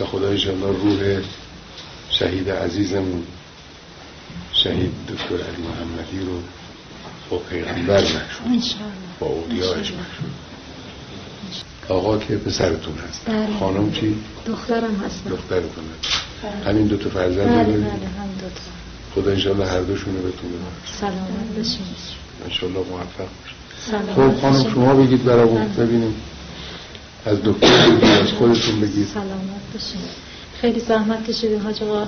خدا انشاءالله روح شهید عزیزمون شهید دکتر علی محمدی رو با پیغمبر مشهور، با اولیاءش مشهور. آقا که پسرتون هست؟ خانم چی؟ دخترم هست. دخترتون هست. همین دو تا فرزند دارید؟ بله هم دو تا. خدا انشاءالله هر دوشون رو بهتون بده. سلامت باشید. انشاءالله موفق باشید. خب خانم شما بگید برامون ببینیم، از دکتر بگید، از خودتون بگید. سلامت باشید. خیلی زحمت کشیدین حاج آقا،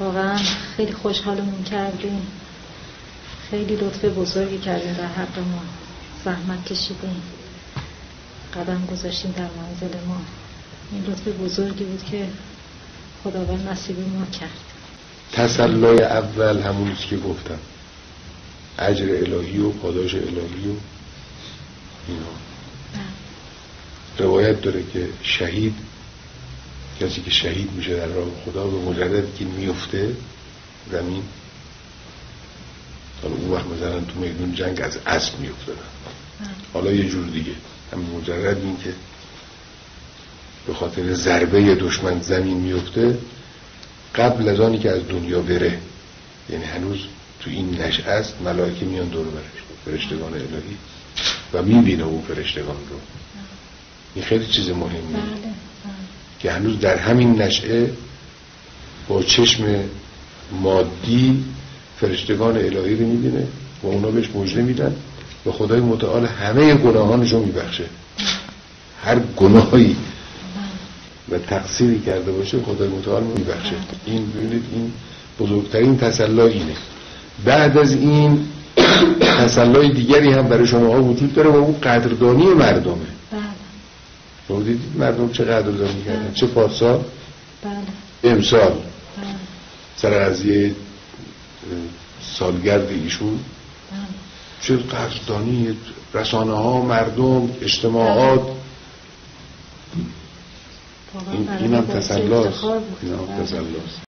واقعا خیلی خوشحالمون کردین، خیلی لطف بزرگی کردین در حق ما، زحمت کشیدین، قدم گذاشتین در منزل ما. این لطف بزرگی بود که خداوند نصیب ما کرد. تسلای اول همونیست که گفتم، اجر الهی و پاداش الهی و اینا. روایت داره که شهید، کسی که شهید میشه در راه خدا، به مجرد که میفته زمین، حالا اون وقت مثلا تو میدون جنگ از اسب میافتادن، حالا یه جور دیگه، همین مجرد این که به خاطر ضربه دشمن زمین میفته، قبل از آنی که از دنیا بره، یعنی هنوز تو این نشأه است، ملائکه میان دور برش، فرشتگان الهی، و میبینه اون فرشتگان رو. این خیلی چیز مهمیه که هنوز در همین نشأه با چشم مادی فرشتگان الهی رو میبینه و اونا بهش مژده میدن و خدای متعال همه گناهانش رو میبخشه. هر گناهی و تقصیری کرده باشه خدای متعال میبخشه. این ببینید، این بزرگترین تسلی اینه. بعد از این تسلی دیگری هم برای شما وجود داره و اون قدردانی مردمه. شما دیدید مردم چه قدردانی کردن، چه پارسال امسال سر قضیه سالگرد ایشون چه قدردانی، رسانه ها، مردم، اجتماعات. این هم تسلاست.